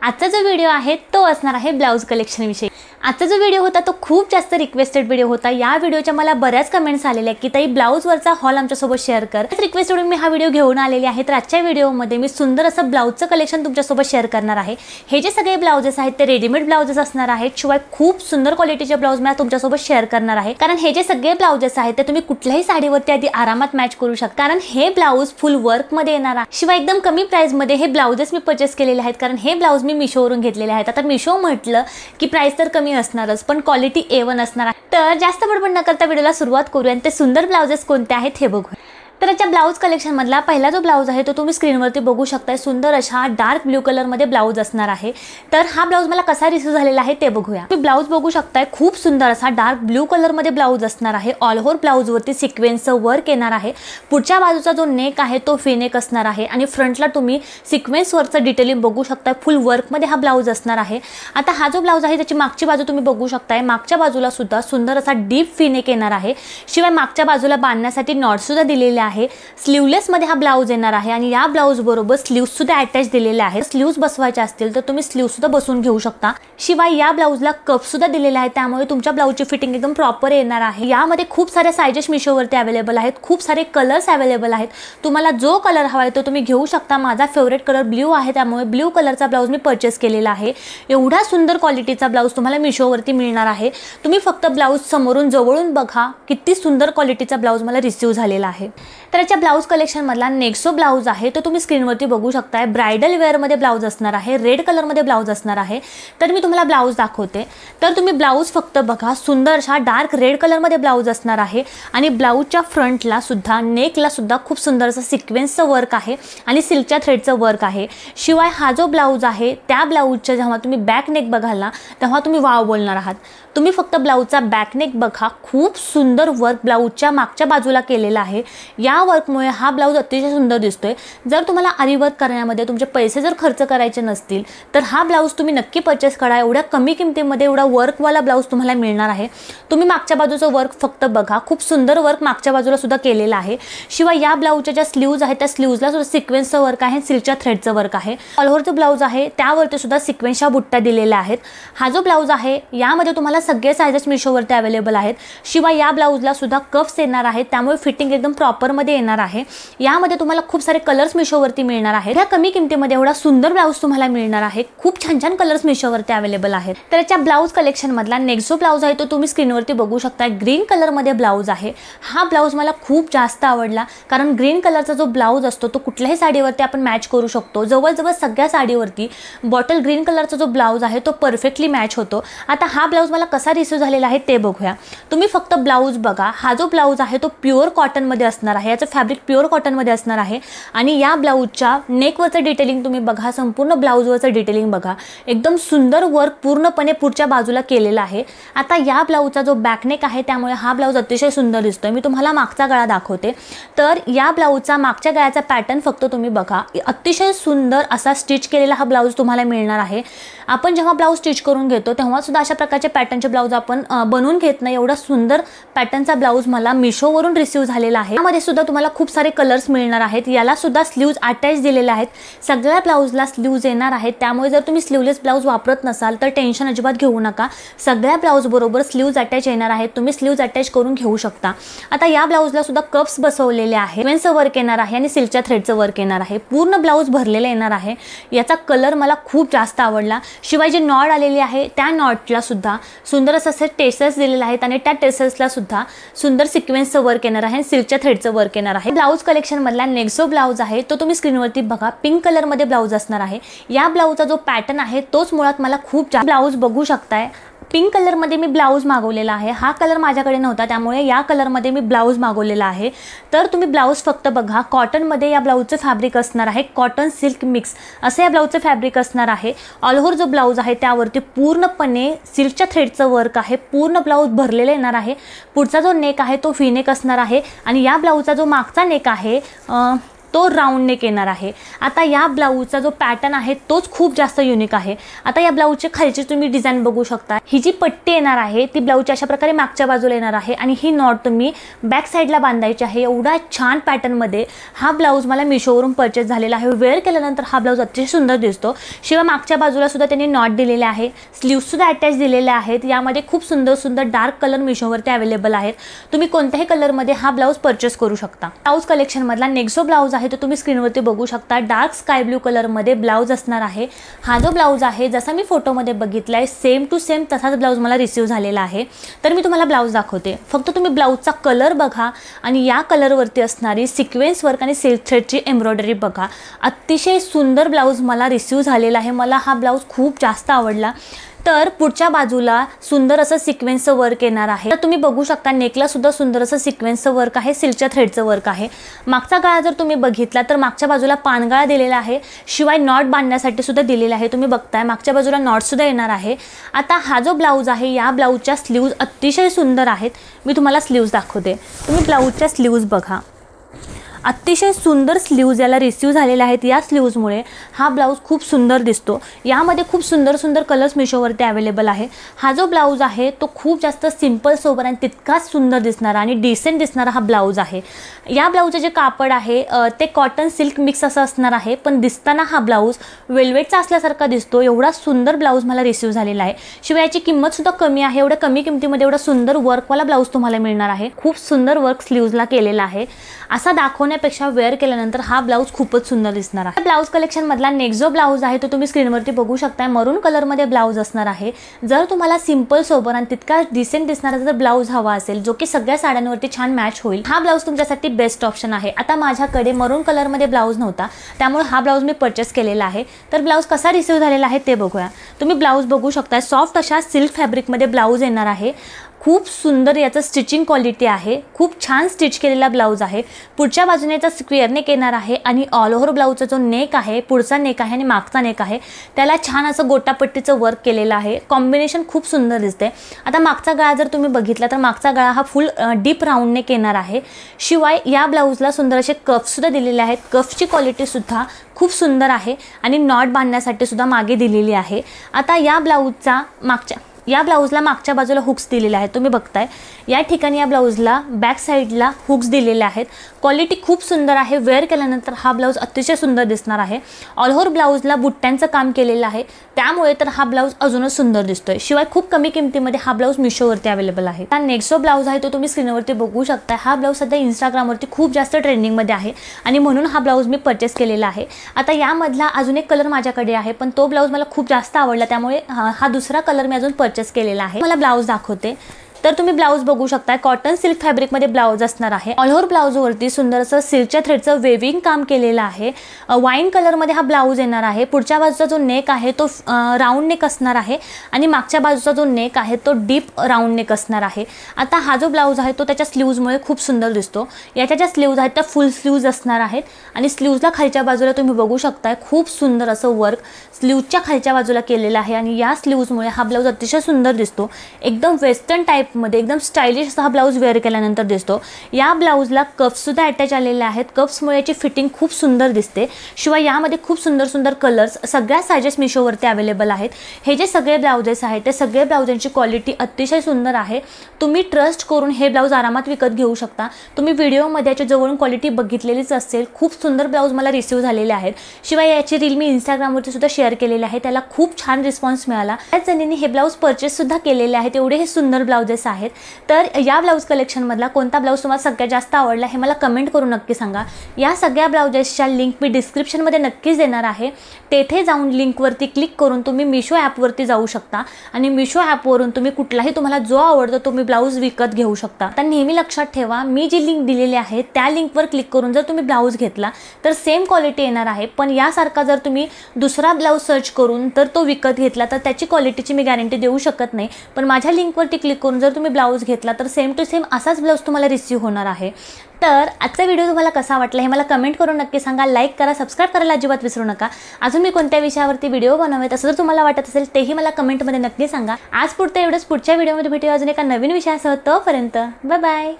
आजचा जो व्हिडिओ आहे तो असणार आहे ब्लाउज कलेक्शन विषयी। आजचा जो व्हिडिओ होता तो खूप जास्त रिक्वेस्टेड व्हिडिओ होता। या व्हिडिओच्या मला बऱ्याच कमेंट्स आलेल्या की ताई ब्लाउज वरचा हॉल आमच्या सोबत शेअर कर। रिक्वेस्ट करून मी हा व्हिडिओ घेऊन आलेली आहे। तर आजच्या व्हिडिओमध्ये मी सुंदर असं ब्लाउजचं कलेक्शन तुमच्या सोबत शेअर करणार आहे। हे जे सगळे ब्लाउजेस आहेत ते रेडीमेड ब्लाउजेस असणार आहेत, शिवाय खूप सुंदर क्वालिटीचे ब्लाउज मी तुमच्या सोबत शेअर करणार आहे। कारण हे जे सगळे ब्लाउजेस आहेत ते तुम्ही कुठल्याही साडीवरती आधी आरामात मॅच करू शकता। कारण हे ब्लाउज फुल वर्क मध्ये येणार आहे, शिवाय एकदम कमी प्राइस मध्ये हे ब्लाउजेस मी परचेस केलेले आहेत। कारण हे ब्लाउज मी मिशोवरून घेतलेले आहेत। आता मिशो म्हटलं की प्राइस तर कमी असणारच, पण क्वालिटी A1 असणार आहे। तर जास्त बडबड न करता व्हिडिओला सुरुवात करूया आणि ते सुंदर ब्लाउजेस कोणते आहेत हे बघूया। तर याच्या ब्लाउज कलेक्शन मधला पहिला जो ब्लाउज आहे तो तुम्ही स्क्रीनवरती बघू शकता। सुंदर अशा डार्क ब्लू कलर मध्ये ब्लाउज असणार आहे। तर हा ब्लाउज मला कसा रिसीव झालेला आहे ते बघूया। तुम्ही ब्लाउज बघू शकता, खूप सुंदर असा डार्क ब्लू कलर मध्ये ब्लाउज असणार आहे। ऑल ओव्हर ब्लाउज वरती सिक्वेन्सचं वर्क येणार आहे। पुढच्या बाजूचा जो नेक आहे तो फी नेक असणार आहे आणि फ्रंटला तुम्ही सिक्वेन्स वरचं डिटेलिंग बघू शकता। फुल वर्क मध्ये हा ब्लाउज असणार आहे। आता हा जो ब्लाउज आहे त्याची मागची बाजू तुम्ही बघू शकता। मागच्या बाजूला सुद्धा सुंदर असा डीप फी नेक येणार आहे। शिवाय मागच्या बाजूला बांधण्यासाठी नॉट सुद्धा दिलेले आहे। स्लीवलेस मध्ये हा ब्लाउज येणार आहे आणि या ब्लाउज बरोबर स्लीव्स सुद्धा अटॅच दिलेले आहेत। स्लीव्स बसवायचे असतील तर तुम्ही स्लीव्स सुद्धा बसवून घेऊ शकता। शिवाय या ब्लाउजला कप सुद्धा दिलेले आहेत, त्यामुळे तुमच्या ब्लाउजची फिटिंग एकदम प्रॉपर येणार आहे। यामध्ये खूप सारे साइजेस मिशोवरती अवेलेबल आहेत, खूप सारे कलर्स अवेलेबल आहेत। तुम्हाला जो कलर हवा आहे तो तुम्ही घेऊ शकता। माझा फेवरेट कलर ब्ल्यू आहे, त्यामुळे ब्ल्यू कलरचा ब्लाउज मी परचेस केलेला आहे। एवढा सुंदर क्वालिटीचा ब्लाउज तुम्हाला मिशोवरती मिळणार आहे। तुम्ही फक्त ब्लाउज समोरून जवळून बघा, किती सुंदर क्वालिटीचा ब्लाउज मला रिसीव झालेला आहे। तर याच्या ब्लाउज कलेक्शन मधला नेक्स्ट जो ब्लाउज आहे तो तुम्ही स्क्रीनवरती बघू शकता। ब्राइडल वेअर मध्ये ब्लाउज असणार आहे, रेड कलर मध्ये ब्लाउज असणार आहे। तर मी तुम्हाला ब्लाउज दाखवते, तर तुम्ही ब्लाउज फक्त बघा। सुंदर अशा डार्क रेड कलर मध्ये ब्लाउज असणार आहे आणि ब्लाउजच्या फ्रंटला सुद्धा नेकला सुद्धा खूप सुंदर असं सिक्वेन्सचं वर्क आहे आणि सिल्कच्या थ्रेडचं वर्क आहे। शिवाय हा जो ब्लाउज आहे त्या ब्लाउजच्या जेव्हा तुम्ही बॅक नेक बघाल ना तेव्हा तुम्ही वाव बोलणार आहात। तुम्ही फक्त ब्लाउजचा बॅक नेक बघा, खूप सुंदर वर्क ब्लाउजच्या मागच्या बाजूला केलेला आहे। या वर्कमुळे हा ब्लाउज अतिशय सुंदर दिसतोय। जर तुम्हाला आरी वर्क करण्यामध्ये तुमचे पैसे जर खर्च करायचे नसतील तर हा ब्लाउज तुम्ही नक्की परचेस करा। एवढ्या कमी किमतीमध्ये एवढा वर्कवाला ब्लाउज तुम्हाला मिळणार आहे। तुम्ही मागच्या बाजूचं वर्क फक्त बघा, खूप सुंदर वर्क मागच्या बाजूला सुद्धा केलेला आहे। शिवाय या ब्लाउजच्या ज्या स्लीव्ज आहेत त्या स्लीव्जला सुद्धा सिक्वेन्सचं वर्क आहे, सिल्कच्या थ्रेडचं वर्क आहे। ऑल ओव्हर जो ब्लाउज आहे त्यावरती सुद्धा सिक्वेन्सच्या बुट्ट्या दिलेल्या आहेत। हा जो ब्लाउज आहे यामध्ये तुम्हाला सगळे साइजेस मिशोवरती अवेलेबल आहेत। शिवाय या ब्लाउजला सुद्धा कप्स येणार आहेत, त्यामुळे फिटिंग एकदम प्रॉपर मध्ये येणार आहे। यामध्ये तुम्हाला खूप सारे कलर्स मिशोवरती मिळणार आहेत। या कमी किमतीमध्ये एवढा सुंदर ब्लाउज तुम्हाला मिळणार आहे। खूप छान छान कलर्स मिशोवरती अवेलेबल आहेत। तर याच्या ब्लाउज कलेक्शन मधला नेक्स्ट जो ब्लाउज आहे तो तुम्ही स्क्रीनवरती बघू शकता। ग्रीन कलर मध्ये ब्लाउज आहे। हा ब्लाउज मला खूप जास्त आवडला, कारण ग्रीन कलरचा जो ब्लाउज असतो तो कुठल्याही साडीवरती आपण मॅच करू शकतो। जवळजवळ सगळ्या साडीवरती बॉटल ग्रीन कलरचा जो ब्लाउज आहे तो परफेक्टली मॅच होतो। आता हा ब्लाउज मला कसा रिसीव झालेला आहे ते बघूया। तुम्ही फक्त ब्लाउज बघा। हा जो ब्लाउज आहे तो प्युअर कॉटन मध्ये असणार आहे। याचं फॅब्रिक प्युअर कॉटन मध्ये असणार आहे आणि या ब्लाउजच्या नेकवरचं डिटेलिंग तुम्ही बघा, संपूर्ण ब्लाउजवरचं डिटेलिंग बघा। एकदम सुंदर वर्क पूर्णपणे पुढच्या बाजूला केलेला आहे। आता या ब्लाउजचा जो बॅक नेक आहे त्यामुळे हा ब्लाउज अतिशय सुंदर दिसतोय। मी तुम्हाला मागचा गळा दाखवते। तर या ब्लाउजचा मागच्या गळ्याचा पॅटर्न फक्त तुम्ही बघा। अतिशय सुंदर असा स्टिच केलेला हा ब्लाउज तुम्हाला मिळणार आहे। आपण जेव्हा ब्लाउज स्टिच करून घेतो तेव्हा सुद्धा अशा प्रकारचे पॅटर्नचे ब्लाउज आपण बनवून घेत नाही। एवढा सुंदर पॅटर्नचा ब्लाउज मला मिशोवरून रिसीव झालेला आहे। यामध्ये सुद्धा तुम्हाला खूप सारे कलर्स मिळणार आहेत। याला सुद्धा स्लीव्ज अटॅच दिलेले आहेत। सगळ्या ब्लाउजला स्लीव्ज येणार आहेत, त्यामुळे जर तुम्ही स्लीवलेस ब्लाउज वापरत नसाल तर टेन्शन अजिबात घेऊ नका। सगळ्या ब्लाउज बरोबर स्लीव्ज अटॅच येणार आहेत, तुम्ही स्लीव्ज अटॅच करून घेऊ शकता। आता या ब्लाउजला सुद्धा कप्स बसवलेले आहेत, सिक्वेन्सचं वर्क येणार आहे आणि सिल्कच्या थ्रेडचं वर्क येणार आहे। पूर्ण ब्लाउज भरलेले येणार आहे। याचा कलर मला खूप जास्त आवडला। शिवाय जे नॉट आलेली आहे त्या नॉटला सुद्धा सुंदर असे टेसल्स दिलेले आहेत आणि त्या टेसल्सला सुद्धा सुंदर सिक्वेन्सचं वर्क येणार आहे, सिल्कच्या थ्रेडचं वर्क येणार आहे। ब्लाउज कलेक्शन मधला नेक्स्ट जो ब्लाउज आहे तो तुम्ही स्क्रीनवरती बघा। पिंक कलर मध्ये ब्लाउज असणार आहे। या ब्लाउजचा जो पॅटर्न आहे तोच मुळात मला खूप जास्त ब्लाउज बघू शकताय। पिंक कलर मध्ये मी ब्लाउज मागवलेला आहे। हा कलर माझ्याकडे नव्हता, त्यामुळे या कलर मध्ये मी ब्लाउज मागवलेला आहे। तर तुम्ही ब्लाउज फक्त बघा। कॉटन मध्ये या ब्लाउजचं फॅब्रिक असणार आहे, कॉटन सिल्क मिक्स असं या ब्लाउजचं फॅब्रिक असणार आहे। ऑल ओव्हर जो ब्लाउज आहे त्यावरती पूर्णपणे सिल्कच्या थ्रेडचं वर्क आहे। पूर्ण ब्लाउज भरलेला येणार आहे। पुढचा जो नेक आहे तो व्ही नेक असणार आहे आणि या ब्लाउजचा जो मागचा नेक आहे तो राऊंड नेक येणार आहे। आता या ब्लाऊजचा जो पॅटर्न आहे तोच खूप जास्त युनिक आहे। आता या ब्लाऊजची खालची तुम्ही डिझाइन बघू शकता। ही जी पट्टी येणार आहे ती ब्लाऊजच्या अशा प्रकारे मागच्या बाजूला येणार आहे आणि ही नॉट तुम्ही बॅक साइडला बांधायची आहे। एवढा छान पॅटर्न मध्ये हा ब्लाऊज मला मिशोवरून परचेस झालेला आहे। वेअर केल्यानंतर हा ब्लाऊज अतिशय सुंदर दिसतो। शिवाय मागच्या बाजूला सुद्धा त्यांनी नॉट दिलेले आहे, स्लीव्स सुद्धा अटॅच दिलेले आहेत। यामध्ये खूप सुंदर सुंदर डार्क कलर मिशोवरती अवेलेबल आहेत। तुम्ही कोणत्याही कलर मध्ये हा ब्लाऊज परचेस करू शकता। ब्लाऊज कलेक्शन मधला नेक्स्ट जो ब्लाऊज आहे तो तुम्ही स्क्रीनवरती बघू शकता। डार्क स्काय ब्लू कलर मध्ये ब्लाऊज असणार आहे। हा जो ब्लाऊज आहे जसा मी फोटोमध्ये बघितलाय सेम टू सेम तसाच ब्लाऊज मला रिसीव झालेला आहे। तर मी तुम्हाला ब्लाऊज दाखवते, फक्त तुम्ही ब्लाऊजचा कलर बघा आणि या कलरवरती असणारी सिक्वेन्स वर्क आणि सिल्क थ्रेडची एम्ब्रॉयडरी बघा। अतिशय सुंदर ब्लाऊज मला रिसीव झालेला आहे। मला हा ब्लाऊज खूप जास्त आवडला। तर पुढच्या बाजूला सुंदर असं सिक्वेन्सचं वर्क येणार आहे। तर तुम्ही बघू शकता नेकला सुद्धा सुंदर असं सिक्वेन्सचं वर्क आहे, सिल्कच्या थ्रेडचं वर्क आहे। मागचा गळा जर तुम्ही बघितला तर मागच्या बाजूला पानगळा दिलेला आहे, शिवाय नॉट बांधण्यासाठी सुद्धा दिलेला आहे। तुम्ही बघताय मागच्या बाजूला नॉट सुद्धा येणार आहे। आता हा जो ब्लाऊज आहे या ब्लाऊजच्या स्लीव्ज अतिशय सुंदर आहेत। मी तुम्हाला स्लीव्ज दाखवते, तुम्ही ब्लाऊजच्या स्लीव्ज बघा। अतिशय सुंदर स्लीव्ज याला रिसीव झालेले आहेत। या स्लीव्जमुळे हा ब्लाऊज खूप सुंदर दिसतो। यामध्ये खूप सुंदर सुंदर कलर्स मिशोवरती अवेलेबल आहे। हा जो ब्लाऊज आहे तो खूप जास्त सिंपल सोबर आणि तितकाच सुंदर दिसणारा आणि डिसेंट दिसणारा हा ब्लाऊज आहे। या ब्लाऊजचे जे कापड आहे ते कॉटन सिल्क मिक्स असं असणार आहे, पण दिसताना हा ब्लाऊज वेल्वेटचा असल्यासारखा दिसतो। एवढा सुंदर ब्लाऊज मला रिसीव झालेला आहे। शिवाय याची किंमत सुद्धा कमी आहे। एवढ्या कमी किमतीमध्ये एवढा सुंदर वर्कवाला ब्लाऊज तुम्हाला मिळणार आहे। खूप सुंदर वर्क स्लीव्जला केलेला आहे। असा दाखवण्यापेक्षा वेअर केल्यानंतर हा ब्लाऊज खूपच सुंदर दिसणार आहे। ब्लाऊज कलेक्शन मधला नेक्स्ट जो ब्लाऊज आहे तो तुम्ही स्क्रीनवरती बघू शकता। मरून कलर मध्ये ब्लाऊज असणार आहे। जर तुम्हाला सिंपल सोबर आणि तितका डिसेंट दिसणारा जर ब्लाऊज हवा असेल जो की सगळ्या साड्यांवरती छान मॅच होईल, हा ब्लाऊज तुमच्यासाठी बेस्ट ऑप्शन आहे। आता माझ्याकडे मरून कलर मध्ये ब्लाऊज नव्हता त्यामुळे हा ब्लाऊज मी परचेस केलेला आहे। तर ब्लाऊज कसा रिसीव झालेला आहे ते बघूया। तुम्ही ब्लाऊज बघू शकता, सॉफ्ट अशा सिल्क फॅब्रिक मध्ये ब्लाऊज येणार आहे। खूप सुंदर याचं स्टिचिंग क्वालिटी आहे। खूप छान स्टिच केलेला ब्लाऊज आहे। पुढच्या बाजूने याचा स्क्वेअर नेक येणार आहे आणि ऑल ओव्हर ब्लाऊजचा जो नेक आहे, पुढचा नेक आहे आणि मागचा नेक आहे, त्याला छान असं गोटापट्टीचं वर्क केलेलं आहे। कॉम्बिनेशन खूप सुंदर दिसते। आता मागचा गळा जर तुम्ही बघितला तर मागचा गळा हा फुल डीप राऊंड नेक येणार आहे। शिवाय या ब्लाऊजला सुंदर असे कफ्स सुद्धा दिलेले आहेत। कफ्सची क्वालिटी सुद्धा खूप सुंदर आहे आणि नॉट बांधण्यासाठी सुद्धा मागे दिलेली आहे। आता या ब्लाऊजला मागच्या बाजूला हुक्स दिलेले आहेत। तुम्ही बघताय या ठिकाणी या ब्लाऊजला बॅक साइडला हुक्स दिलेले आहेत। क्वालिटी खूप सुंदर आहे। वेअर केल्यानंतर हा ब्लाऊज अतिशय सुंदर दिसणार आहे। ऑल ओव्हर ब्लाऊजला बुट्ट्यांचं काम केलेलं आहे, त्यामुळे तर हा ब्लाऊज अजूनच सुंदर दिसतोय। शिवाय खूप कमी किमतीमध्ये हा ब्लाऊज मिशोवरती अवेलेबल आहे। हा नेक्स्ट जो ब्लाऊज आहे तो तुम्ही स्क्रीनवरती बघू शकता। हा ब्लाऊज सध्या इंस्टाग्रामवरती खूप जास्त ट्रेंडिंगमध्ये आहे आणि म्हणून हा ब्लाऊज मी परचेस केलेला आहे। आता यामधला अजून एक कलर माझ्याकडे आहे, पण तो ब्लाऊज मला खूप जास्त आवडला त्यामुळे हा दुसरा कलर मी अजून परचेस केलेला आहे। मला ब्लाऊज दाखवते, तर तुम्ही ब्लाऊज बघू शकता। कॉटन सिल्क फॅब्रिक मध्ये ब्लाऊज असणार आहे। ऑल ओव्हर ब्लाऊज वरती सुंदर असं सिल्कच्या थ्रेडचं वेविंग काम केलेलं आहे। वाईन कलर मध्ये हा ब्लाऊज येणार आहे। पुढच्या बाजूचा जो नेक आहे तो राऊंड नेक असणार आहे आणि मागच्या बाजूचा जो नेक आहे तो डीप राऊंड नेक असणार आहे। आता हा जो ब्लाऊज आहे तो त्याच्या स्लीव्जमुळे खूप सुंदर दिसतो। याच्या ज्या स्लीव्ज आहेत त्या फुल स्लीव्ज असणार आहेत आणि स्लीव्जला खालच्या बाजूला तुम्ही बघू शकता खूप सुंदर असं वर्क स्लीव्जच्या खालच्या बाजूला केलेलं आहे आणि या स्लीव्जमुळे हा ब्लाऊज अतिशय सुंदर दिसतो। एकदम वेस्टर्न टाइप मध्ये एकदम स्टाइलिश असा हा ब्लाऊज वेअर केल्यानंतर दिसतो। या ब्लाऊजला कप्स सुद्धा अटॅच आलेले आहेत। कप्समुळे याची फिटिंग खूप सुंदर दिसते। शिवाय यामध्ये खूप सुंदर सुंदर कलर्स सगळ्या साइजेस मिशोवरती अवेलेबल आहेत। हे जे सगळे ब्लाउजेस आहेत ते सगळे ब्लाउजांची क्वालिटी अतिशय सुंदर आहे। तुम्ही ट्रस्ट करून हे ब्लाऊज आरामात विकत घेऊ शकता। तुम्ही व्हिडिओमध्ये याच्या जवळून क्वालिटी बघितलेलीच असेल। खूप सुंदर ब्लाऊज मला रिसीव झालेले आहेत। शिवाय याची रील मी इंस्टाग्रामवरती सुद्धा शेअर केलेली आहे, त्याला खूप छान रिस्पॉन्स मिळाला। त्याच जणींनी हे ब्लाऊज परचेस सुद्धा केलेले आहेत। एवढे हे सुंदर ब्लाउजेस आहेत। तर या ब्लाऊज कलेक्शन मधला कोणता ब्लाऊज तुम्हाला सगळ्यात जास्त आवडला हे मला कमेंट करून नक्की सांगा। या सगळ्या ब्लाउजेसच्या लिंक मी डिस्क्रिप्शन मध्ये नक्कीच देणार आहे। तेथे जाऊन लिंकवरती क्लिक करून तुम्ही मिशो ॲपवरती जाऊ शकता आणि मिशो ॲपवरून तुम्ही कुठलाही तुम्हाला जो आवडतो तुम्ही ब्लाऊज विकत घेऊ शकता। तर नेहमी लक्षात ठेवा, मी जी लिंक दिलेली आहे त्या लिंकवर क्लिक करून जर तुम्ही ब्लाऊज घेतला तर सेम क्वालिटी येणार आहे, पण यासारखा जर तुम्ही दुसरा ब्लाऊज सर्च करून तर तो विकत घेतला तर त्याची क्वालिटीची मी गॅरंटी देऊ शकत नाही। पण माझ्या लिंकवरती क्लिक करून जर तुम्ही ब्लाऊज घेतला तर सेम टू सेम असाच ब्लाऊज तुम्हाला रिसीव होणार आहे। तर आजचा व्हिडिओ तुम्हाला कसा वाटला हे मला कमेंट करून नक्की सांगा। लाईक करा, सबस्क्राइब करायला अजिबात विसरू नका। अजून मी कोणत्या विषयावरती व्हिडिओ बनवावेत असं जर तुम्हाला वाटत असेल तेही मला कमेंटमध्ये नक्की सांगा। आज पुरतं एवढंच, पुढच्या व्हिडिओमध्ये भेटूया अजून एका नवीन विषयासह। तोपर्यंत बाय बाय।